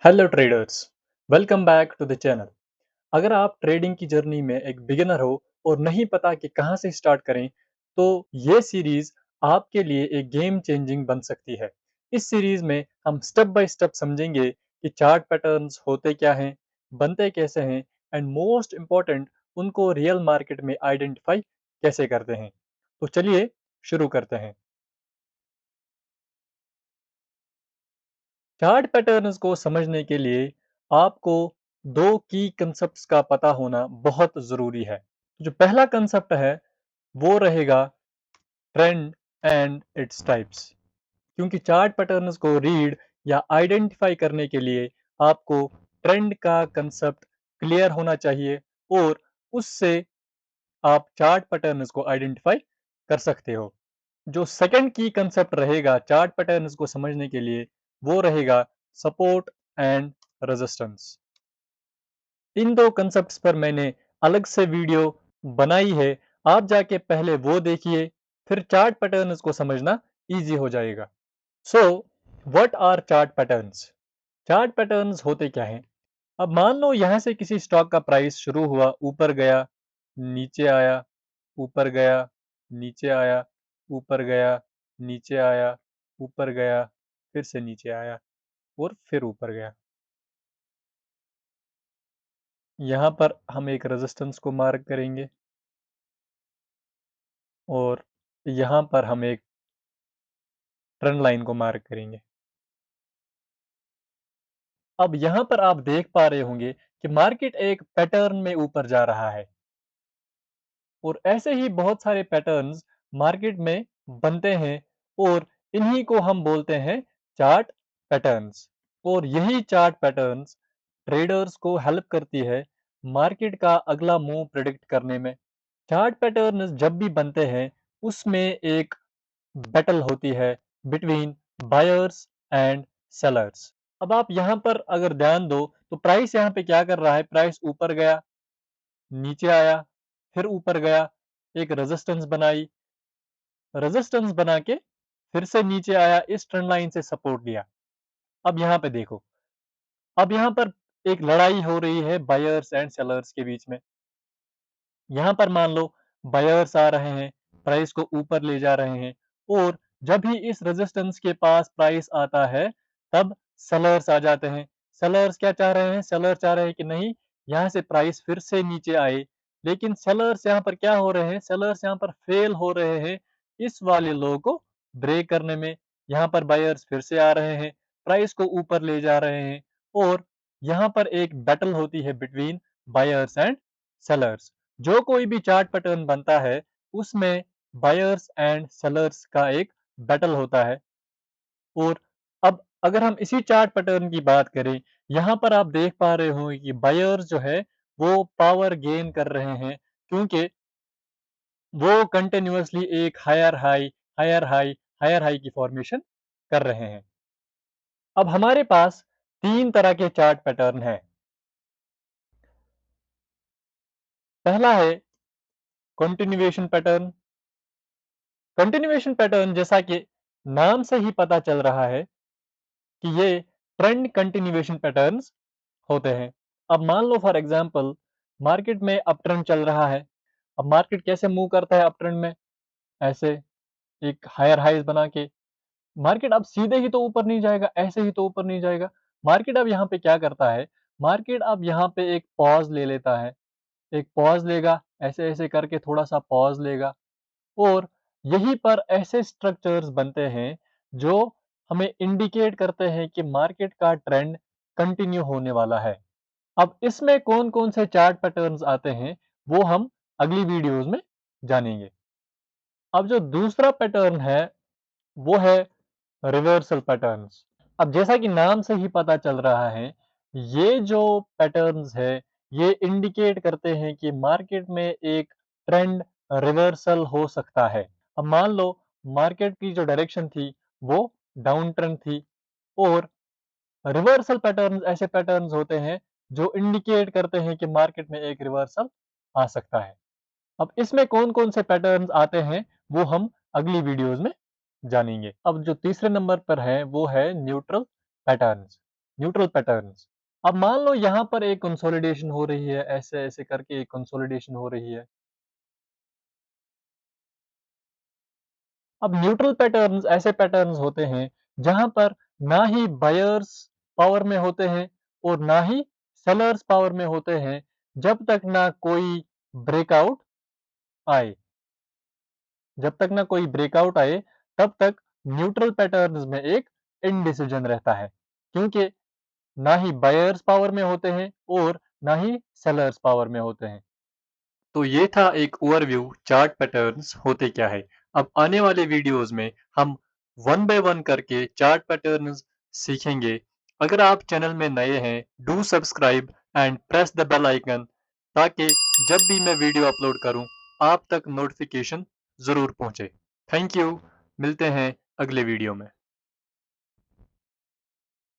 Hello traders, welcome back to the channel. अगर आप trading की जर्नी में एक बिगिनर हो और नहीं पता कि कहां से स्टार्ट करें, तो ये सीरीज आपके लिए एक गेम चेंजिंग बन सकती है। इस सीरीज में हम स्टेप बाय स्टेप समझेंगे कि चार्ट पैटर्न्स होते क्या हैं, बनते कैसे हैं एंड मोस्ट इम्पोर्टेंट उनको रियल मार्केट में आइडेंटिफाई कैसे करते हैं। तो चलिए शुरू करते हैं। चार्ट पैटर्न्स को समझने के लिए आपको दो की कंसेप्ट्स का पता होना बहुत ज़रूरी है। जो पहला कंसेप्ट है वो रहेगा ट्रेंड एंड इट्स टाइप्स। क्योंकि चार्ट पैटर्न्स को रीड या आइडेंटिफाई करने के लिए आपको ट्रेंड का कंसेप्ट क्लियर होना चाहिए और उससे आप चार्ट पैटर्न्स को आइडेंटिफाई कर सकते हो। जो सेकंड की कंसेप्ट रहेगा चार्ट पैटर्न्स को समझने के लिए वो रहेगा सपोर्ट एंड रेजिस्टेंस। इन दो कंसेप्ट्स पर मैंने अलग से वीडियो बनाई है। आप जाके पहले वो देखिए, फिर चार्ट पैटर्न्स को समझना इजी हो जाएगा। So what are chart patterns? Chart patterns होते क्या हैं? अब मान लो यहाँ से किसी स्टॉक का प्राइस शुरू हुआ, ऊपर गया, नीचे आया, ऊपर गया, नीचे आया, ऊपर गया, नीचे आया, ऊपर गया, फिर से नीचे आया और फिर ऊपर गया। यहाँ पर हम एक रेजिस्टेंस को मार्क करेंगे और यहाँ पर हम एक ट्रेंड लाइन को मार्क करेंगे। अब यहाँ पर आप देख पा रहे होंगे कि मार्केट एक पैटर्न में ऊपर जा रहा है और ऐसे ही बहुत सारे पैटर्न्स मार्केट में बनते हैं और इन्हीं को हम बोलते हैं चार्ट पैटर्न्स। और यही चार्ट पैटर्न्स ट्रेडर्स को हेल्प करती है मार्केट का अगला मूव प्रिडिक्ट करने में। चार्ट पैटर्न्स जब भी बनते हैं उसमें एक बैटल होती है बिटवीन बायर्स एंड सेलर्स। अब आप यहाँ पर अगर ध्यान दो तो प्राइस यहाँ पे क्या कर रहा है, प्राइस ऊपर गया, नीचे आया, फिर ऊपर गया, एक रेजिस्टेंस बनाई, रेजिस्टेंस बना के फिर से नीचे आया, इस ट्रेंड लाइन से सपोर्ट लिया। अब यहाँ पे देखो, अब यहाँ पर एक लड़ाई हो रही है बायर्स एंड सेलर्स के बीच में। यहाँ पर मान लो बायर्स आ रहे हैं, प्राइस को ऊपर ले जा रहे हैं और जब भी इस रेजिस्टेंस के पास प्राइस आता है तब सेलर्स आ जाते हैं। सेलर्स क्या चाह रहे हैं? सेलर चाह रहे हैं कि नहीं, यहाँ से प्राइस फिर से नीचे आए। लेकिन सेलर्स यहाँ पर क्या हो रहे हैं? सेलर्स यहाँ पर फेल हो रहे हैं इस वाले लो को ब्रेक करने में। यहाँ पर बायर्स फिर से आ रहे हैं, प्राइस को ऊपर ले जा रहे हैं और यहाँ पर एक बैटल होती है बिटवीन बायर्स एंड सेलर्स। जो कोई भी चार्ट पैटर्न बनता है उसमें बायर्स एंड सेलर्स का एक बैटल होता है। और अब अगर हम इसी चार्ट पैटर्न की बात करें, यहाँ पर आप देख पा रहे हो कि बायर्स जो है वो पावर गेन कर रहे हैं क्योंकि वो कंटिन्यूअसली एक higher high, higher high, higher high की फॉर्मेशन कर रहे हैं। अब हमारे पास तीन तरह के चार्ट पैटर्न हैं। पहला है कंटिन्यूएशन पैटर्न। कंटिन्यूएशन पैटर्न जैसा कि नाम से ही पता चल रहा है कि ये ट्रेंड कंटिन्यूएशन पैटर्न्स होते हैं। अब मान लो फॉर एग्जांपल मार्केट में अप ट्रेंड चल रहा है। अब मार्केट कैसे मूव करता है अप ट्रेंड में? ऐसे एक हायर हाईज बना के। मार्केट अब सीधे ही तो ऊपर नहीं जाएगा, ऐसे ही तो ऊपर नहीं जाएगा। मार्केट अब यहाँ पे क्या करता है? मार्केट अब यहाँ पे एक पॉज ले लेता है। एक पॉज लेगा, ऐसे ऐसे करके थोड़ा सा पॉज लेगा और यहीं पर ऐसे स्ट्रक्चर्स बनते हैं जो हमें इंडिकेट करते हैं कि मार्केट का ट्रेंड कंटिन्यू होने वाला है। अब इसमें कौन-कौन से चार्ट पैटर्न्स आते हैं वो हम अगली वीडियोस में जानेंगे। अब जो दूसरा पैटर्न है वो है रिवर्सल पैटर्न्स। अब जैसा कि नाम से ही पता चल रहा है, ये जो पैटर्न्स है ये इंडिकेट करते हैं कि मार्केट में एक ट्रेंड रिवर्सल हो सकता है। अब मान लो मार्केट की जो डायरेक्शन थी वो डाउन ट्रेंड थी और रिवर्सल पैटर्न्स ऐसे पैटर्न्स होते हैं जो इंडिकेट करते हैं कि मार्केट में एक रिवर्सल आ सकता है। अब इसमें कौन-कौन से पैटर्न्स आते हैं वो हम अगली वीडियोस में जानेंगे। अब जो तीसरे नंबर पर है वो है न्यूट्रल पैटर्न्स। Neutral patterns. अब मान लो यहाँ पर एक कंसोलिडेशन हो रही है, ऐसे-ऐसे करके एक कंसोलिडेशन हो रही है। अब न्यूट्रल पैटर्न्स ऐसे पैटर्न्स होते हैं जहाँ पर ना ही बायर्स पावर में होते हैं और ना ही सेलर्स पावर में होते हैं, जब तक ना कोई ब्रेकआउट आए। जब तक ना कोई ब्रेकआउट आए, तब तक न्यूट्रल पैटर्न्स में एक इनडिसिजन रहता है, क्योंकि ना ही बायर्स पावर में होते हैं और ना ही सेलर्स पावर में होते हैं। तो ये था एक ओवरव्यू चार्ट पैटर्न्स होते क्या है। अब आने वाले वीडियोस में हम वन बाय वन करके चार्ट पैटर्न्स सीखेंगे। अगर आप चैनल में नए हैं, do subscribe and press the bell icon, ताकि जब भी मैं वीडियो अपलोड करूं, आप तक नोटिफिकेशन ज़रूर पहुंचे। Thank you. मिलते हैं अगले वीडियो में।